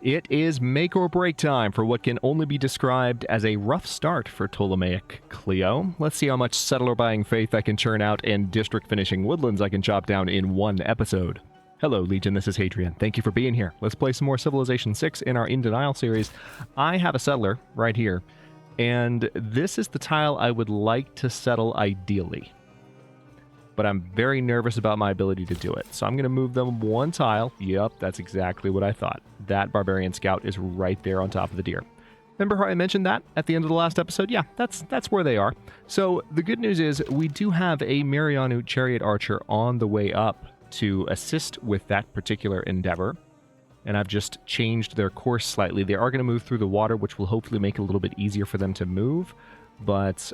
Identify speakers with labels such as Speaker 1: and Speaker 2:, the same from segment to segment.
Speaker 1: It is make or break time for what can only be described as a rough start for Ptolemaic Cleo. Let's see how much settler buying faith I can churn out and district finishing woodlands I can chop down in one episode. Hello, Legion, this is Hadrian. Thank you for being here. Let's play some more Civilization 6 in our In Denial series. I have a settler right here, and this is the tile I would like to settle ideally. But I'm very nervous about my ability to do it. So I'm going to move them one tile. Yep, that's exactly what I thought. That Barbarian Scout is right there on top of the deer. Remember how I mentioned that at the end of the last episode? Yeah, that's where they are. So the good news is we do have a Marianu Chariot Archer on the way up to assist with that particular endeavor. And I've just changed their course slightly. They are going to move through the water, which will hopefully make it a little bit easier for them to move. But,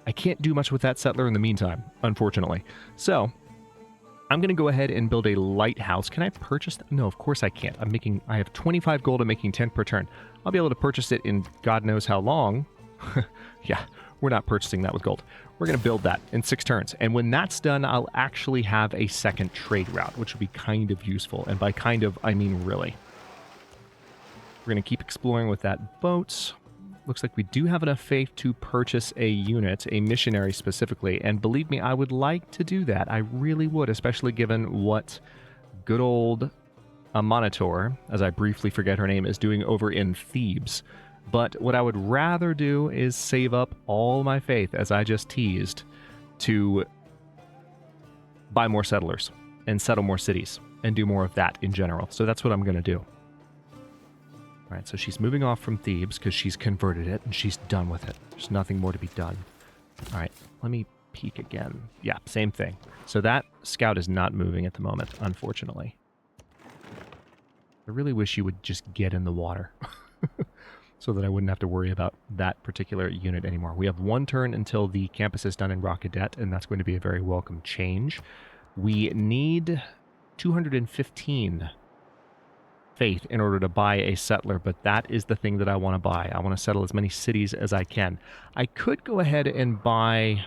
Speaker 1: I can't do much with that settler in the meantime, unfortunately. So, I'm going to go ahead and build a lighthouse. Can I purchase that? No, of course I can't. I have 25 gold. I'm making 10 per turn. I'll be able to purchase it in God knows how long. Yeah, we're not purchasing that with gold. We're going to build that in 6 turns. And when that's done, I'll actually have a second trade route, which will be kind of useful. And by kind of, I mean really. We're going to keep exploring with that boat. Looks like we do have enough faith to purchase a unit, a missionary specifically, and believe me, I would like to do that. I really would, especially given what good old Monitor, as I briefly forget her name, is doing over in Thebes. But what I would rather do is save up all my faith, as I just teased, to buy more settlers and settle more cities and do more of that in general. So that's what I'm going to do. All right, so she's moving off from Thebes because she's converted it and she's done with it. There's nothing more to be done. All right, let me peek again. Yeah, same thing. So that scout is not moving at the moment, unfortunately. I really wish you would just get in the water so that I wouldn't have to worry about that particular unit anymore. We have 1 turn until the campus is done in Rockadet, and that's going to be a very welcome change. We need 215 faith in order to buy a settler, but that is the thing that I want to buy. I want to settle as many cities as I can. I could go ahead and buy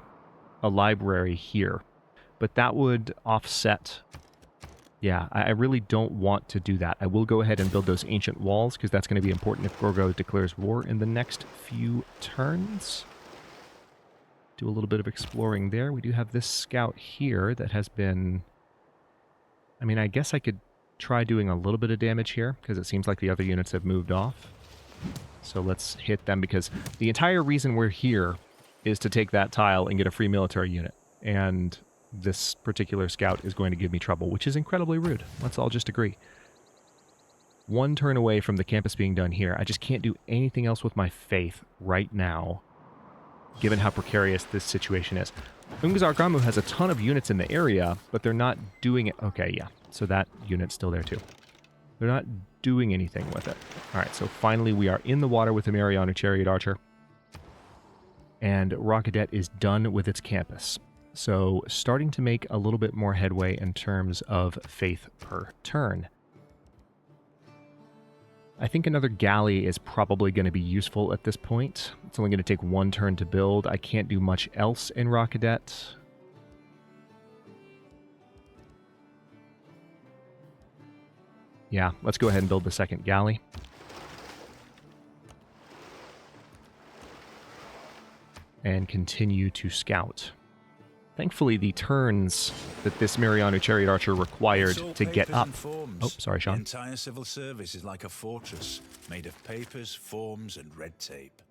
Speaker 1: a library here, but that would offset. Yeah, I really don't want to do that. I will go ahead and build those ancient walls because that's going to be important if Gorgo declares war in the next few turns. Do a little bit of exploring there. We do have this scout here that has been... I mean, I guess I could try doing a little bit of damage here because it seems like the other units have moved off. So let's hit them because the entire reason we're here is to take that tile and get a free military unit. And this particular scout is going to give me trouble, which is incredibly rude. Let's all just agree. 1 turn away from the campus being done here. I just can't do anything else with my faith right now, given how precarious this situation is. Ungazar Gramu has a ton of units in the area, but they're not doing it. Okay, yeah. So that unit's still there too. They're not doing anything with it. All right, so finally we are in the water with the Marianu Chariot Archer. And Rockadet is done with its campus. So starting to make a little bit more headway in terms of faith per turn. I think another galley is probably going to be useful at this point. It's only going to take 1 turn to build. I can't do much else in Rockadet. Yeah, let's go ahead and build the second galley. And continue to scout. Thankfully, the turns that this Marianu Chariot Archer required to get up... Oh, sorry, Sean.
Speaker 2: The entire civil service is like a fortress made of papers, forms, and red tape.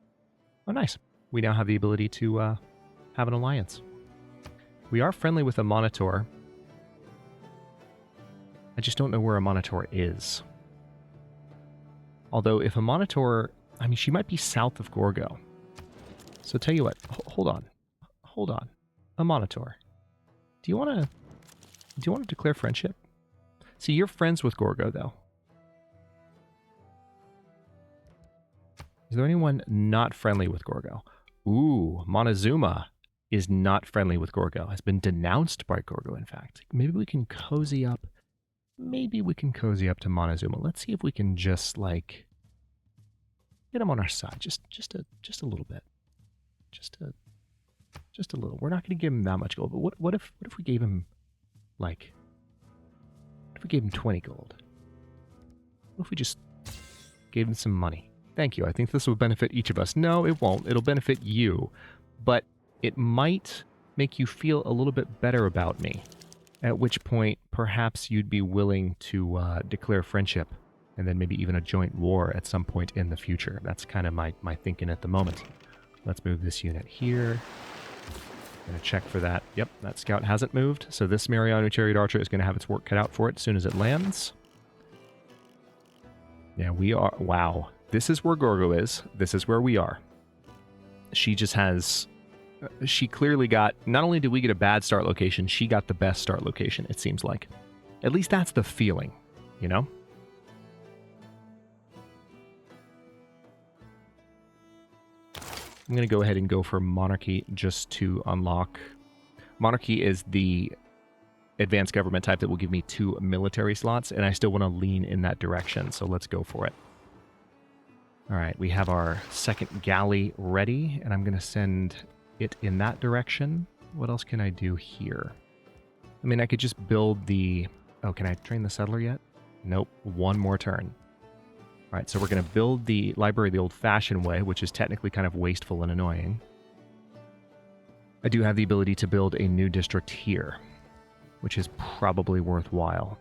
Speaker 1: Oh, nice. We now have the ability to have an alliance. We are friendly with a Monitor. I just don't know where a Monitor is. Although, if a Monitor... I mean, she might be south of Gorgo. So tell you what. Hold on. Hold on. A Monitor. Do you want to declare friendship? See, you're friends with Gorgo, though. Is there anyone not friendly with Gorgo? Ooh, Montezuma is not friendly with Gorgo. Has been denounced by Gorgo, in fact. Maybe we can cozy up. Maybe we can cozy up to Montezuma. Let's see if we can just, like, get him on our side. Just a little bit. Just a little. We're not going to give him that much gold, but what if we gave him, like, what if we gave him 20 gold? What if we just gave him some money? Thank you. I think this will benefit each of us. No, it won't. It'll benefit you. But it might make you feel a little bit better about me. At which point, perhaps you'd be willing to declare friendship and then maybe even a joint war at some point in the future. That's kind of my thinking at the moment. Let's move this unit here. Going to check for that. Yep, that scout hasn't moved. So this Mariano Chariot Archer is going to have its work cut out for it as soon as it lands. Yeah, we are... Wow. This is where Gorgo is. This is where we are. She just has... She clearly got... Not only did we get a bad start location, she got the best start location, it seems like. At least that's the feeling, you know? I'm going to go ahead and go for Monarchy just to unlock... Monarchy is the advanced government type that will give me 2 military slots, and I still want to lean in that direction, so let's go for it. Alright, we have our second galley ready, and I'm going to send it in that direction. What else can I do here? I mean, I could just build the... Oh, can I train the settler yet? Nope, one more turn. Alright, so we're going to build the library the old-fashioned way, which is technically kind of wasteful and annoying. I do have the ability to build a new district here, which is probably worthwhile.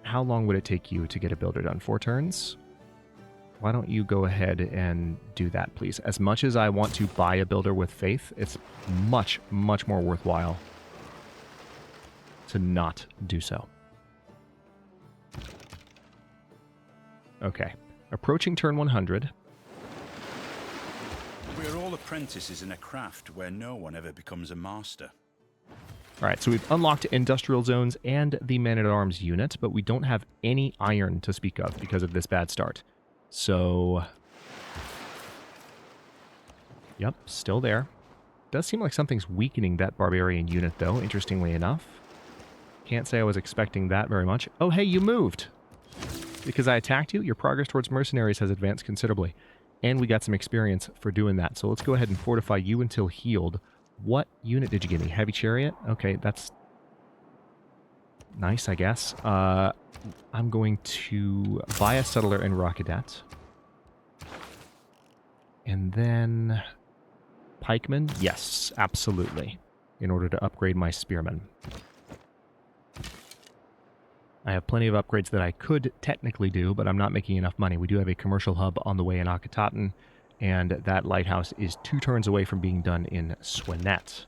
Speaker 1: How long would it take you to get a builder done? 4 turns? Why don't you go ahead and do that, please? As much as I want to buy a builder with faith, it's much, much more worthwhile to not do so. Okay. Approaching turn 100.
Speaker 2: We're all apprentices in a craft where no one ever becomes a master.
Speaker 1: Alright, so we've unlocked industrial zones and the man-at-arms unit, but we don't have any iron to speak of because of this bad start. So... Yep, still there. Does seem like something's weakening that barbarian unit, though, interestingly enough. Can't say I was expecting that very much. Oh, hey, you moved! Because I attacked you, your progress towards mercenaries has advanced considerably. And we got some experience for doing that. So let's go ahead and fortify you until healed. What unit did you give me? Heavy chariot? Okay, that's nice, I guess. I'm going to buy a settler and rocketette. And then... pikemen? Yes, absolutely. In order to upgrade my spearmen. I have plenty of upgrades that I could technically do, but I'm not making enough money. We do have a commercial hub on the way in Akhenaten, and that lighthouse is 2 turns away from being done in Swinet.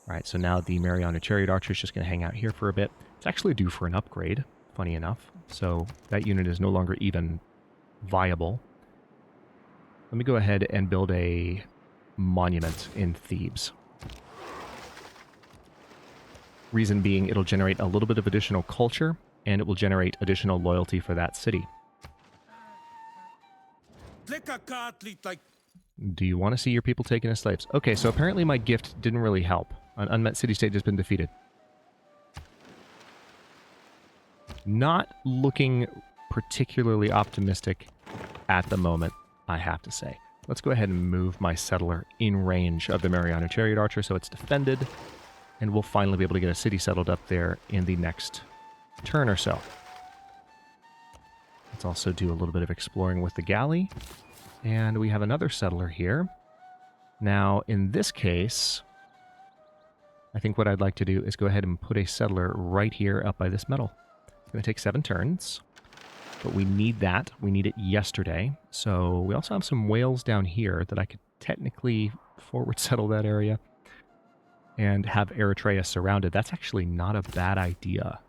Speaker 1: Alright, so now the Mariano Chariot Archer is just going to hang out here for a bit. It's actually due for an upgrade, funny enough. So that unit is no longer even viable. Let me go ahead and build a monument in Thebes. Reason being, it'll generate a little bit of additional culture, and it will generate additional loyalty for that city. Do you want to see your people taken as slaves? Okay, so apparently my gift didn't really help. An unmet city-state has been defeated. Not looking particularly optimistic at the moment, I have to say. Let's go ahead and move my settler in range of the Mariano Chariot Archer so it's defended. And we'll finally be able to get a city settled up there in the next turn or so. Let's also do a little bit of exploring with the galley. And we have another settler here. Now, in this case, I think what I'd like to do is go ahead and put a settler right here up by this metal. It's going to take 7 turns. But we need that. We need it yesterday. So we also have some whales down here that I could technically forward settle that area. And have Eritrea surrounded. That's actually not a bad idea.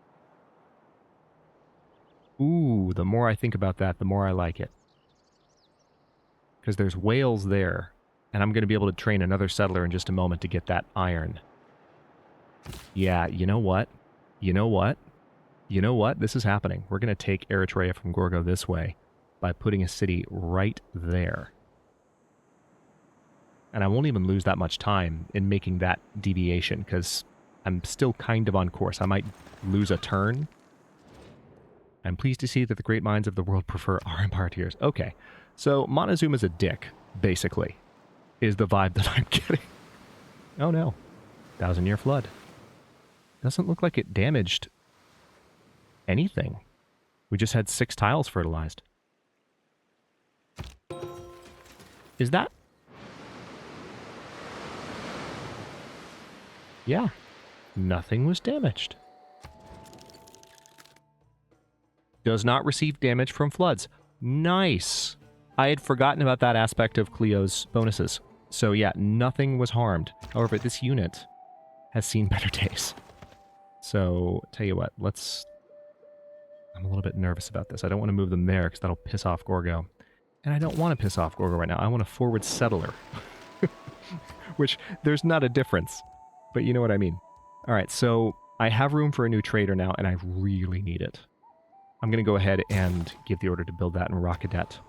Speaker 1: Ooh, the more I think about that, the more I like it. Because there's whales there, and I'm going to be able to train another settler in just a moment to get that iron. Yeah, you know what? You know what? You know what? This is happening. We're going to take Eritrea from Gorgo this way by putting a city right there. And I won't even lose that much time in making that deviation, because I'm still kind of on course. I might lose a turn. I'm pleased to see that the great minds of the world prefer our empire to yours. Okay, so Montezuma's a dick, basically, is the vibe that I'm getting. Oh no. 1,000-year flood. Doesn't look like it damaged anything. We just had 6 tiles fertilized. Is that? Yeah. Nothing was damaged. Does not receive damage from floods. Nice. I had forgotten about that aspect of Cleo's bonuses. So yeah, nothing was harmed. However, this unit has seen better days. So, tell you what, I'm a little bit nervous about this. I don't want to move them there because that'll piss off Gorgo. And I don't want to piss off Gorgo right now. I want a forward settler. Which, there's not a difference. But you know what I mean. Alright, so I have room for a new trader now, and I really need it. I'm going to go ahead and give the order to build that in Rockadet.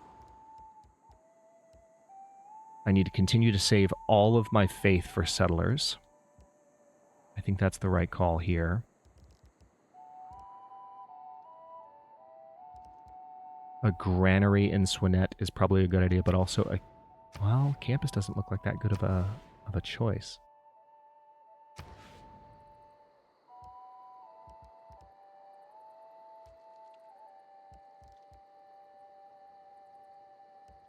Speaker 1: I need to continue to save all of my faith for settlers. I think that's the right call here. A granary in Swinet is probably a good idea, but also a... Well, campus doesn't look like that good of a choice.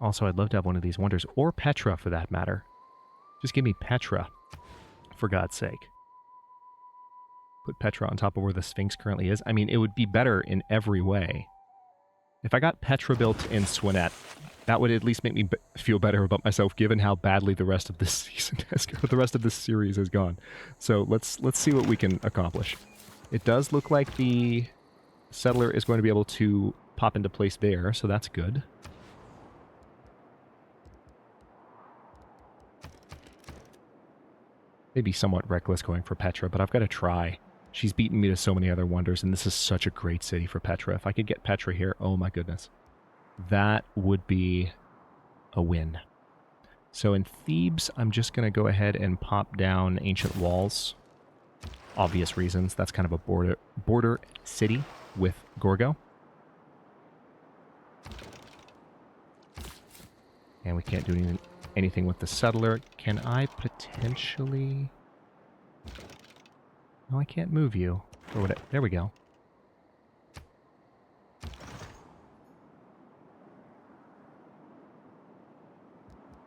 Speaker 1: Also, I'd love to have one of these wonders, or Petra for that matter. Just give me Petra, for God's sake. Put Petra on top of where the Sphinx currently is. I mean, it would be better in every way. If I got Petra built in Swinet, that would at least make me feel better about myself, given how badly the rest of this season has gone, the rest of this series has gone. So let's see what we can accomplish. It does look like the settler is going to be able to pop into place there, so that's good. Maybe somewhat reckless going for Petra, but I've got to try. She's beaten me to so many other wonders, and this is such a great city for Petra. If I could get Petra here, oh my goodness. That would be a win. So in Thebes, I'm just going to go ahead and pop down ancient walls. Obvious reasons. That's kind of a border city with Gorgo. And we can't do anything with the settler. Can I potentially... No, I can't move you. Or what? There we go.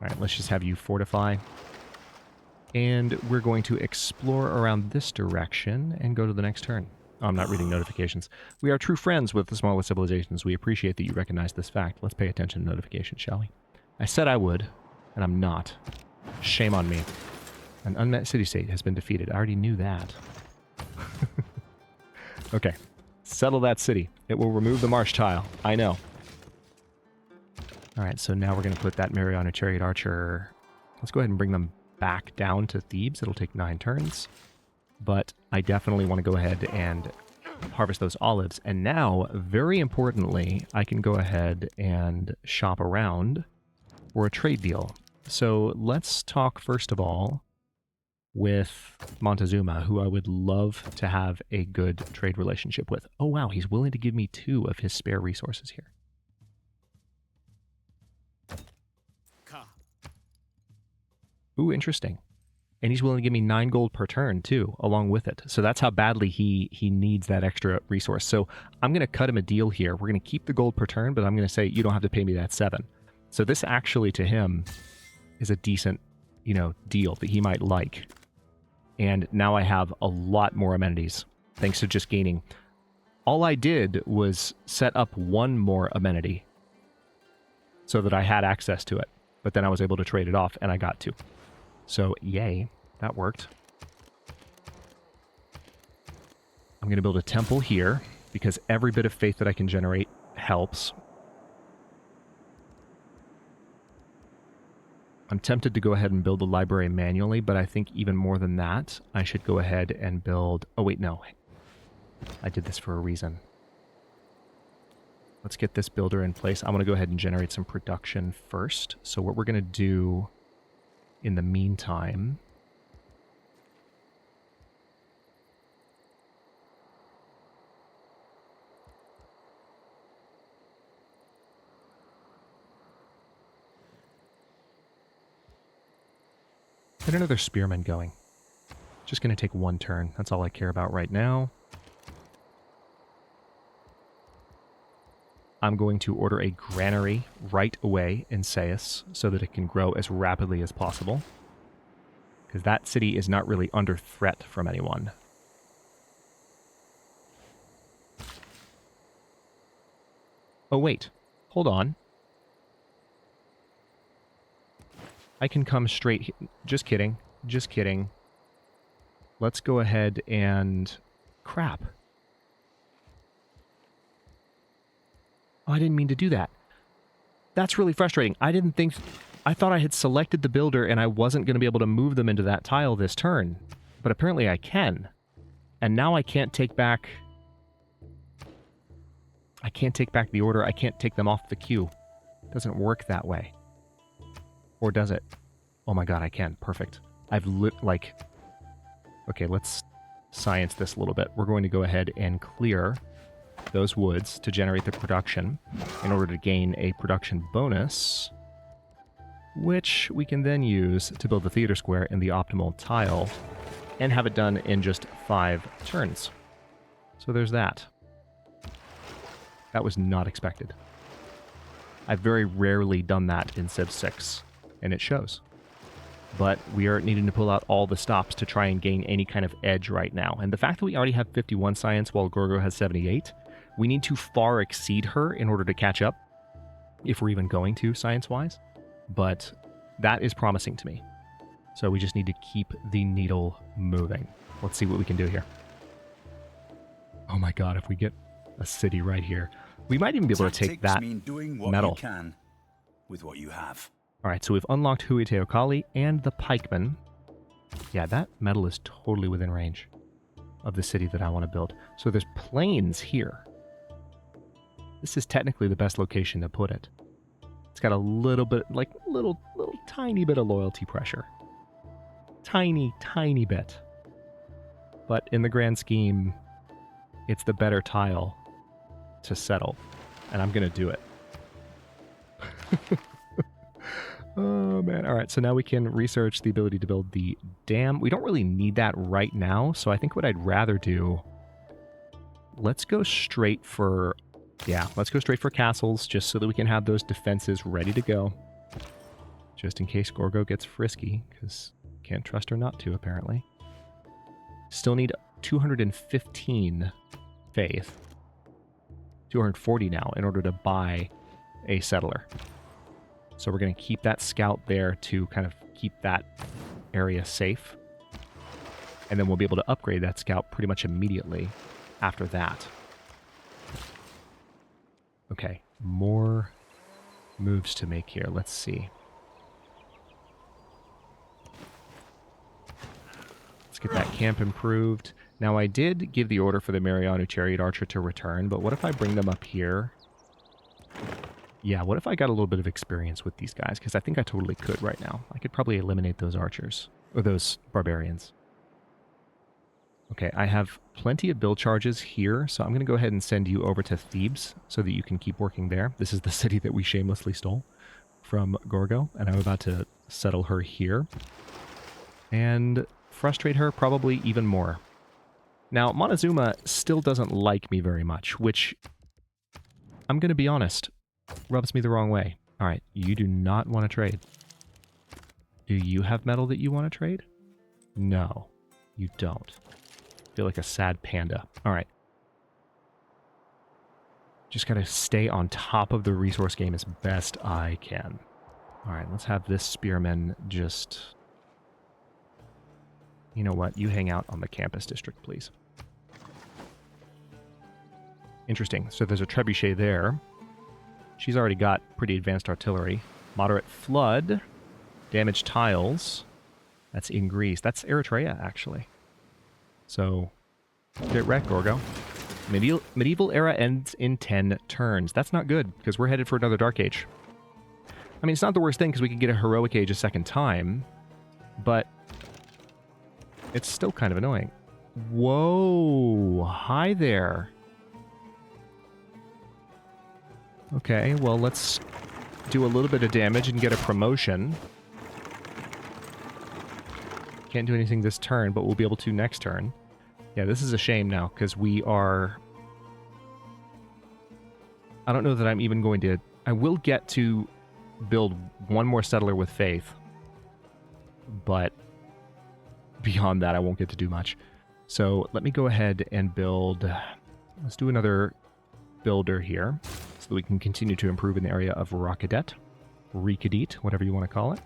Speaker 1: Alright, let's just have you fortify. And we're going to explore around this direction and go to the next turn. Oh, I'm not reading notifications. We are true friends with the smallest civilizations. We appreciate that you recognize this fact. Let's pay attention to notifications, shall we? I said I would, and I'm not. Shame on me. An unmet city-state has been defeated. I already knew that. Okay. Settle that city. It will remove the marsh tile. I know. Alright, so now we're going to put that Mariana Chariot Archer... Let's go ahead and bring them back down to Thebes. It'll take 9 turns. But I definitely want to go ahead and harvest those olives. And now, very importantly, I can go ahead and shop around for a trade deal. So let's talk first of all with Montezuma, who I would love to have a good trade relationship with. Oh wow, he's willing to give me 2 of his spare resources here. Ooh, interesting. And he's willing to give me 9 gold per turn, too, along with it. So that's how badly he needs that extra resource. So I'm going to cut him a deal here. We're going to keep the gold per turn, but I'm going to say, you don't have to pay me that 7. So this actually, to him, is a decent, deal that he might like. And now I have a lot more amenities, thanks to just gaining. All I did was set up 1 more amenity so that I had access to it. But then I was able to trade it off, and I got 2. So, yay, that worked. I'm going to build a temple here, because every bit of faith that I can generate helps. I'm tempted to go ahead and build the library manually, but I think even more than that, I should go ahead and build... Oh, wait, no. I did this for a reason. Let's get this builder in place. I'm going to go ahead and generate some production first. So what we're going to do in the meantime... Get another spearman going. Just going to take 1 turn. That's all I care about right now. I'm going to order a granary right away in Sais so that it can grow as rapidly as possible. Because that city is not really under threat from anyone. Oh, wait. Hold on. I can come straight... Just kidding. Just kidding. Let's go ahead and... Crap. Oh, I didn't mean to do that. That's really frustrating. I didn't think... I thought I had selected the builder and I wasn't going to be able to move them into that tile this turn. But apparently I can. And now I can't take back... I can't take back the order. I can't take them off the queue. It doesn't work that way. Or does it? Oh my god, I can. Perfect. I've like... Okay, let's science this a little bit. We're going to go ahead and clear those woods to generate the production in order to gain a production bonus, which we can then use to build the theater square in the optimal tile and have it done in just 5 turns. So there's that. That was not expected. I've very rarely done that in Civ 6, and it shows. But we are needing to pull out all the stops to try and gain any kind of edge right now. And the fact that we already have 51 science while Gorgo has 78, we need to far exceed her in order to catch up, if we're even going to, science-wise. But that is promising to me. So we just need to keep the needle moving. Let's see what we can do here. Oh my god, if we get a city right here. We might even be able to take that
Speaker 2: mean doing what
Speaker 1: metal.
Speaker 2: You can with what you have.
Speaker 1: Alright, so we've unlocked Huiteokali and the pikemen. Yeah, that metal is totally within range of the city that I want to build. So there's plains here. This is technically the best location to put it. It's got a little bit, like, little tiny bit of loyalty pressure. Tiny, tiny bit. But in the grand scheme, it's the better tile to settle. And I'm going to do it. Oh, man. All right, so now we can research the ability to build the dam. We don't really need that right now, so I think what I'd rather do... Let's go straight for... Yeah, let's go straight for castles, just so that we can have those defenses ready to go. Just in case Gorgo gets frisky, because can't trust her not to, apparently. Still need 215 faith. 240 now, in order to buy a settler. So we're going to keep that scout there to kind of keep that area safe. And then we'll be able to upgrade that scout pretty much immediately after that. Okay, more moves to make here. Let's see. Let's get that camp improved. Now, I did give the order for the Mariano Chariot Archer to return, but what if I bring them up here? Yeah, what if I got a little bit of experience with these guys? Because I think I totally could right now. I could probably eliminate those archers. Or those barbarians. Okay, I have plenty of build charges here, so I'm going to go ahead and send you over to Thebes so that you can keep working there. This is the city that we shamelessly stole from Gorgo, and I'm about to settle her here. And frustrate her probably even more. Now, Montezuma still doesn't like me very much, which, I'm going to be honest, rubs me the wrong way. All right, you do not want to trade. Do you have metal that you want to trade? No, you don't. Feel like a sad panda. All right. Just got to stay on top of the resource game as best I can. All right, let's have this spearman just... You know what? You hang out on the campus district, please. Interesting. So there's a trebuchet there. She's already got pretty advanced artillery. Moderate flood. Damaged tiles. That's in Greece. That's Eritrea, actually. So, get wrecked, Gorgo. Medieval era ends in 10 turns. That's not good, because we're headed for another Dark Age. I mean, it's not the worst thing, because we can get a Heroic Age a second time, but it's still kind of annoying. Whoa! Hi there! Okay, well, let's do a little bit of damage and get a promotion. Can't do anything this turn, but we'll be able to next turn. Yeah, this is a shame now, because we are... I don't know that I'm even going to... I will get to build one more settler with faith, but beyond that, I won't get to do much. So let me go ahead and build... Let's do another builder here so that we can continue to improve in the area of Rockadet. Ricadete, whatever you want to call it.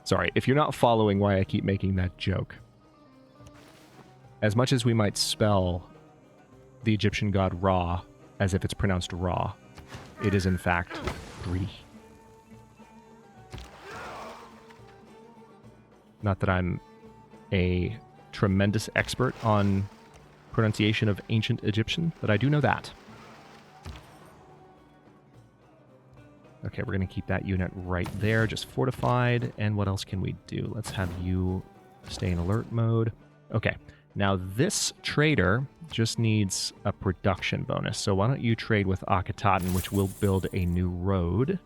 Speaker 1: Sorry, if you're not following why I keep making that joke. As much as we might spell the Egyptian god Ra as if it's pronounced Ra, it is in fact Re. Not that I'm a tremendous expert on pronunciation of ancient Egyptian, but I do know that. Okay, we're going to keep that unit right there, just fortified. And what else can we do? Let's have you stay in alert mode. Okay, now this trader just needs a production bonus. So why don't you trade with Akhetaten, which will build a new road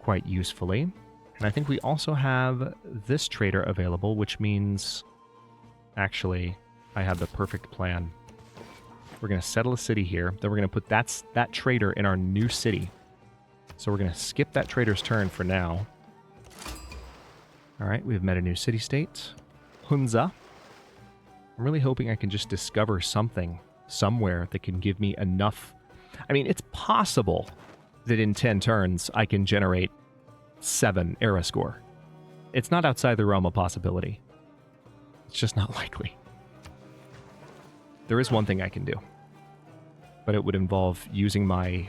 Speaker 1: quite usefully. And I think we also have this trader available, which means... Actually, I have the perfect plan. We're going to settle a city here. Then we're going to put that trader in our new city. So we're going to skip that trader's turn for now. All right, we've met a new city-state. Hunza. I'm really hoping I can just discover something somewhere that can give me enough... I mean, it's possible that in 10 turns I can generate 7 era score. It's not outside the realm of possibility. It's just not likely. There is one thing I can do, but it would involve using my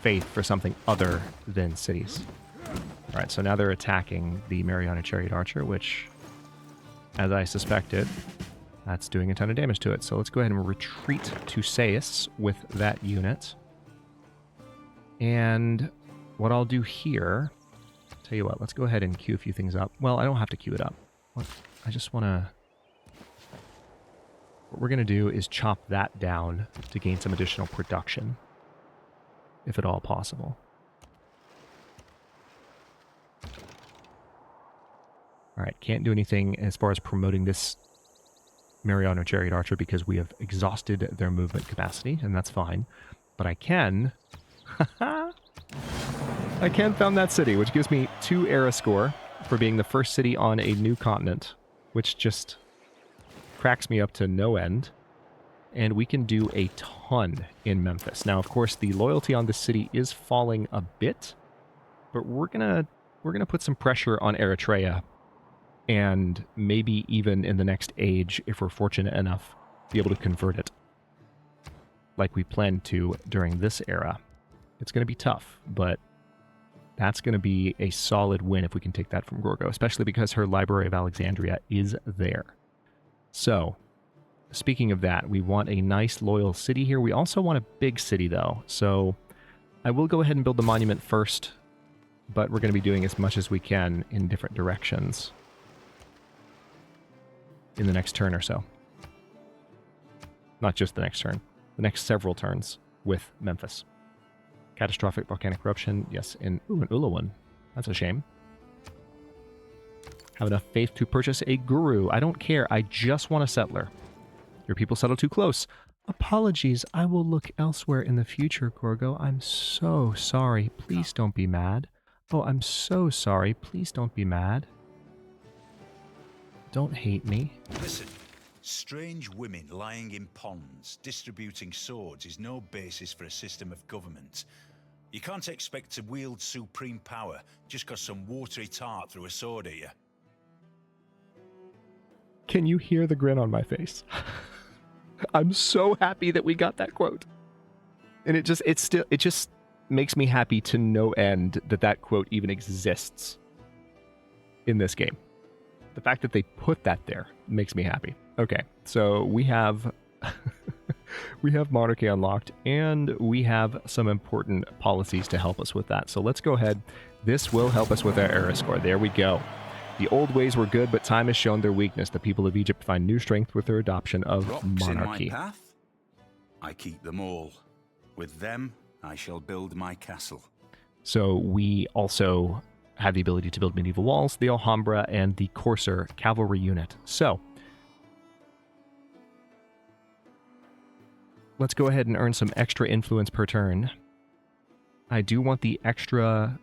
Speaker 1: faith for something other than cities. All right, so now they're attacking the Mariana Chariot Archer, which, as I suspected, that's doing a ton of damage to it. So let's go ahead and retreat to Sais with that unit. And what I'll do here, tell you what, let's go ahead and queue a few things up. Well, I don't have to queue it up. I just want to... What we're going to do is chop that down to gain some additional production, if at all possible. All right, can't do anything as far as promoting this Mariano Chariot Archer because we have exhausted their movement capacity, and that's fine. But I can... I can found that city, which gives me 2 era score for being the first city on a new continent, which just... cracks me up to no end, and we can do a ton in Memphis. Now, of course, the loyalty on this city is falling a bit, but we're gonna put some pressure on Eritrea, and maybe even in the next age, if we're fortunate enough, be able to convert it, like we planned to during this era. It's gonna be tough, but that's gonna be a solid win if we can take that from Gorgo, especially because her Library of Alexandria is there. So, speaking of that, we want a nice, loyal city here. We also want a big city, though. So, I will go ahead and build the monument first, but we're going to be doing as much as we can in different directions in the next turn or so. Not just the next turn. The next several turns with Memphis. Catastrophic volcanic eruption. Yes, in Ulawan. That's a shame. Have enough faith to purchase a guru. I don't care. I just want a settler. Your people settle too close. Apologies. I will look elsewhere in the future, Gorgo. I'm so sorry. Please don't be mad. Oh, I'm so sorry. Please don't be mad. Don't hate me.
Speaker 2: Listen, strange women lying in ponds, distributing swords is no basis for a system of government. You can't expect to wield supreme power just because some watery tart threw a sword at you.
Speaker 1: Can you hear the grin on my face? I'm so happy that we got that quote. And it just makes me happy to no end that that quote even exists in this game. The fact that they put that there makes me happy. Okay, so we have we have monarchy unlocked, and we have some important policies to help us with that. So let's go ahead. This will help us with our era score. There we go. The old ways were good, but time has shown their weakness. The people of Egypt find new strength with their adoption of
Speaker 2: Rocks
Speaker 1: monarchy.
Speaker 2: in my path? I keep them all. With them, I shall build my castle.
Speaker 1: So we also have the ability to build medieval walls, the Alhambra, and the Corsair cavalry unit. So let's go ahead and earn some extra influence per turn. I do want the extra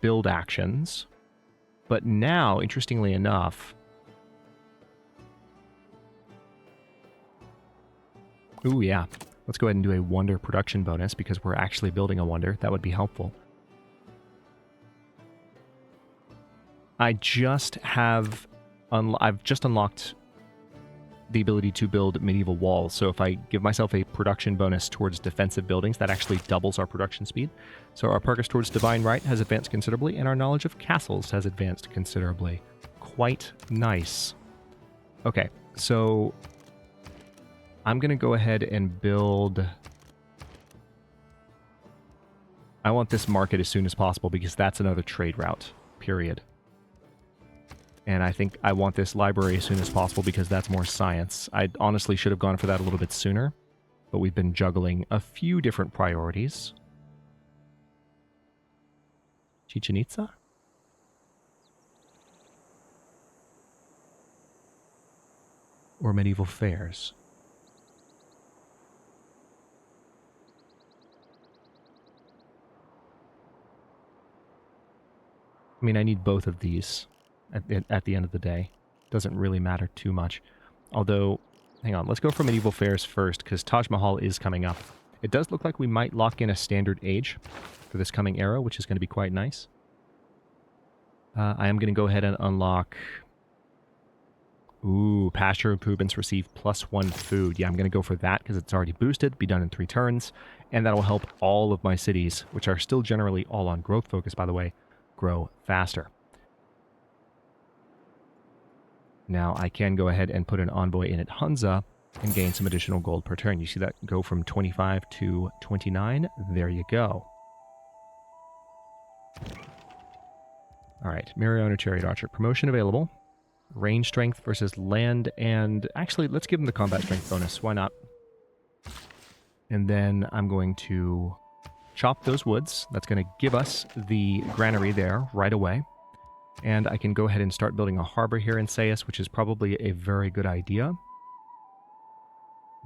Speaker 1: build actions. But now, interestingly enough... Ooh, yeah. Let's go ahead and do a wonder production bonus because we're actually building a wonder. That would be helpful. I've just unlocked the ability to build medieval walls. So if I give myself a production bonus towards defensive buildings, that actually doubles our production speed. So our progress towards divine right has advanced considerably, and our knowledge of castles has advanced considerably. Quite nice. Okay, so I'm going to go ahead and build... I want this market as soon as possible because that's another trade route, period. And I think I want this library as soon as possible because that's more science. I honestly should have gone for that a little bit sooner, but we've been juggling a few different priorities. Chichen Itza? Or medieval fairs? I mean, I need both of these at the end of the day. Doesn't really matter too much. Although, hang on, let's go for medieval fairs first, because Taj Mahal is coming up. It does look like we might lock in a standard age for this coming era, which is going to be quite nice. I am going to go ahead and unlock... Ooh, pasture improvements receive +1 food. Yeah, I'm going to go for that because it's already boosted, be done in 3 turns, and that'll help all of my cities, which are still generally all on growth focus, by the way, grow faster. Now I can go ahead and put an envoy in at Hunza and gain some additional gold per turn. You see that go from 25 to 29? There you go. Alright, Mariana Chariot Archer. Promotion available. Range strength versus land and... Actually, let's give him the combat strength bonus. Why not? And then I'm going to chop those woods. That's going to give us the granary there right away. And I can go ahead and start building a harbor here in Sayus, which is probably a very good idea.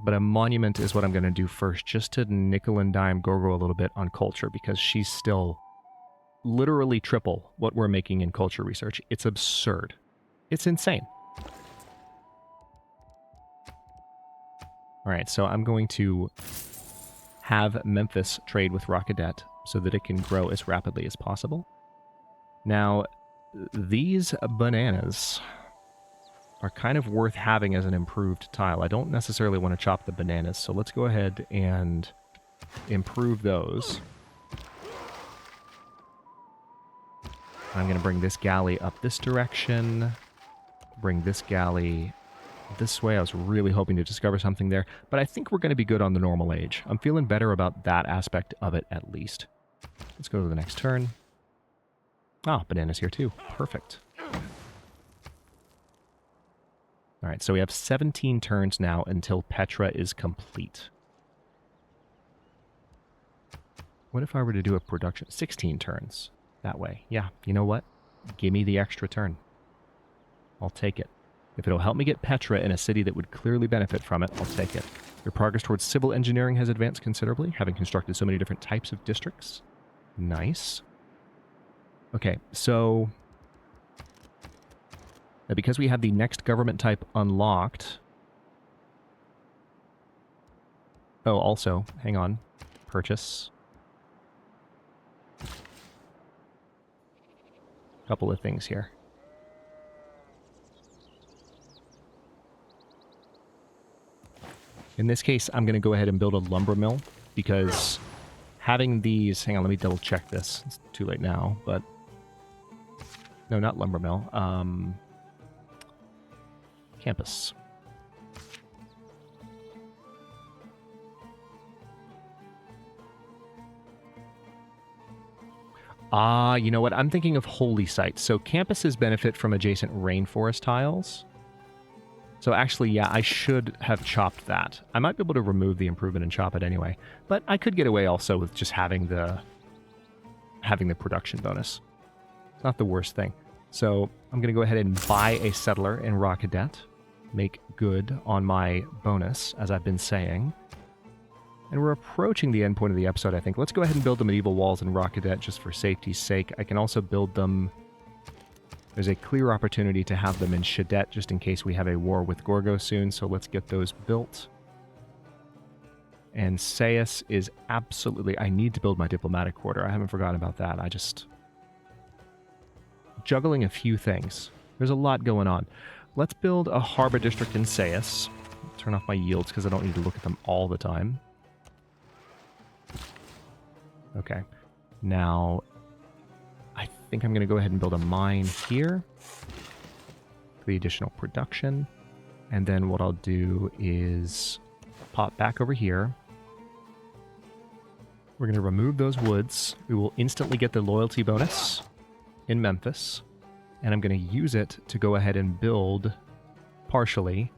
Speaker 1: But a monument is what I'm going to do first, just to nickel and dime Gorgo a little bit on culture, because she's still literally triple what we're making in culture research. It's absurd. It's insane. Alright, so I'm going to have Memphis trade with Rockadet so that it can grow as rapidly as possible. Now, these bananas are kind of worth having as an improved tile. I don't necessarily want to chop the bananas, so let's go ahead and improve those. I'm going to bring this galley up this direction, bring this galley this way. I was really hoping to discover something there, but I think we're going to be good on the normal age. I'm feeling better about that aspect of it, at least. Let's go to the next turn. Ah, bananas here too. Perfect. Alright, so we have 17 turns now until Petra is complete. What if I were to do a production? 16 turns that way. Yeah, you know what? Give me the extra turn. I'll take it. If it'll help me get Petra in a city that would clearly benefit from it, I'll take it. Your progress towards civil engineering has advanced considerably, having constructed so many different types of districts. Nice. Okay, so because we have the next government type unlocked... Oh, also, hang on. Purchase. Couple of things here. In this case, I'm going to go ahead and build a lumber mill, because having these... Hang on, let me double check this. It's too late now, but... No, not lumber mill. Campus. Ah, you know what? I'm thinking of holy sites. So campuses benefit from adjacent rainforest tiles. So actually, yeah, I should have chopped that. I might be able to remove the improvement and chop it anyway. But I could get away also with just having the production bonus. It's not the worst thing. So I'm going to go ahead and buy a settler in Rockadet. Make good on my bonus, as I've been saying. And we're approaching the end point of the episode, I think. Let's go ahead and build the medieval walls in Rockadet just for safety's sake. I can also build them... There's a clear opportunity to have them in Shadet just in case we have a war with Gorgo soon, so let's get those built. And Sayus is absolutely... I need to build my diplomatic quarter. I haven't forgotten about that. I just... Juggling a few things. There's a lot going on. Let's build a harbor district in Sayus. Turn off my yields because I don't need to look at them all the time. Okay. Now, I think I'm going to go ahead and build a mine here for the additional production. And then what I'll do is pop back over here. We're going to remove those woods. We will instantly get the loyalty bonus in Memphis. And I'm going to use it to go ahead and build partially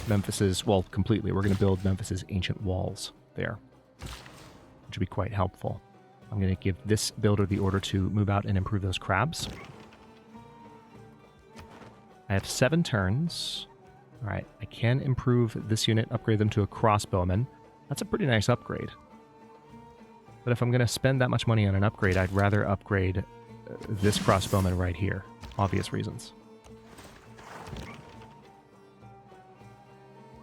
Speaker 1: Memphis's, well, completely. We're going to build Memphis's ancient walls there, which would be quite helpful. I'm going to give this builder the order to move out and improve those crabs. I have 7 turns. All right, I can improve this unit, upgrade them to a crossbowman. That's a pretty nice upgrade. But if I'm going to spend that much money on an upgrade, I'd rather upgrade this crossbowman right here. Obvious reasons.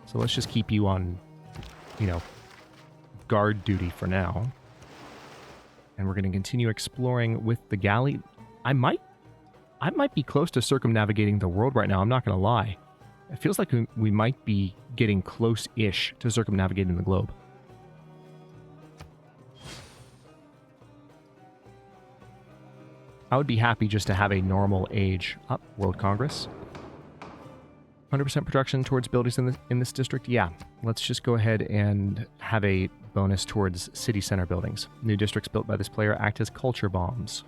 Speaker 1: So let's just keep you on, you know, guard duty for now. And we're going to continue exploring with the galley. I might be close to circumnavigating the world right now, I'm not going to lie. It feels like we might be getting close-ish to circumnavigating the globe. I would be happy just to have a normal age. Up, World Congress. 100% production towards buildings in this district? Yeah. Let's just go ahead and have a bonus towards city center buildings. New districts built by this player act as culture bombs.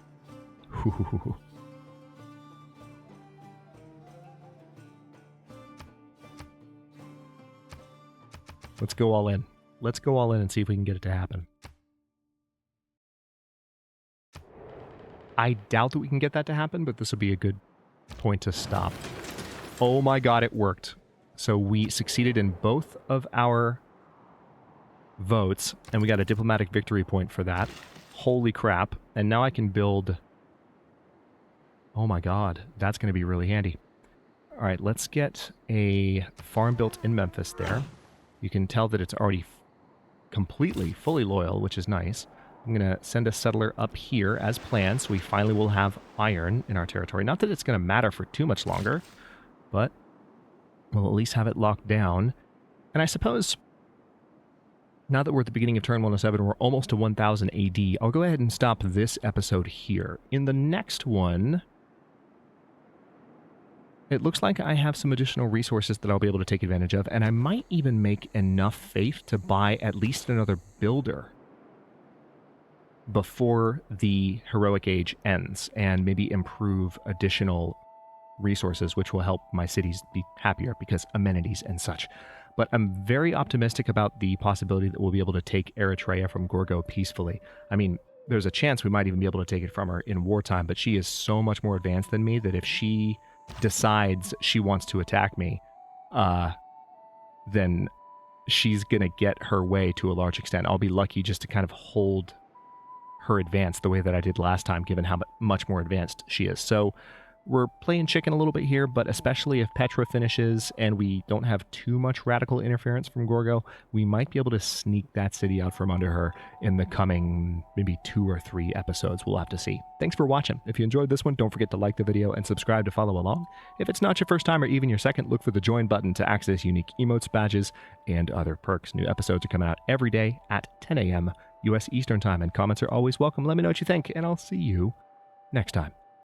Speaker 1: Let's go all in. Let's go all in and see if we can get it to happen. I doubt that we can get that to happen, but this will be a good point to stop. Oh my god, it worked. So we succeeded in both of our votes, and we got a diplomatic victory point for that. Holy crap. And now I can build... Oh my god, that's going to be really handy. Alright, let's get a farm built in Memphis there. You can tell that it's already completely, fully loyal, which is nice. I'm going to send a settler up here as planned, so we finally will have iron in our territory. Not that it's going to matter for too much longer, but we'll at least have it locked down. And I suppose, now that we're at the beginning of turn 107, we're almost to 1000 AD, I'll go ahead and stop this episode here. In the next one, it looks like I have some additional resources that I'll be able to take advantage of, and I might even make enough faith to buy at least another builder before the heroic age ends, and maybe improve additional resources, which will help my cities be happier because amenities and such. But I'm very optimistic about the possibility that we'll be able to take Eritrea from Gorgo peacefully. I mean, there's a chance we might even be able to take it from her in wartime, but she is so much more advanced than me that if she decides she wants to attack me, then she's gonna get her way to a large extent. I'll be lucky just to kind of hold her advance the way that I did last time, given how much more advanced she is. So we're playing chicken a little bit here, but especially if Petra finishes and we don't have too much radical interference from Gorgo, we might be able to sneak that city out from under her in the coming maybe 2 or 3 episodes. We'll have to see. Thanks for watching. If you enjoyed this one, don't forget to like the video and subscribe to follow along. If it's not your first time or even your second, look for the join button to access unique emotes, badges, and other perks. New episodes are coming out every day at 10 a.m. U.S. Eastern Time, and comments are always welcome. Let me know what you think, and I'll see you next time.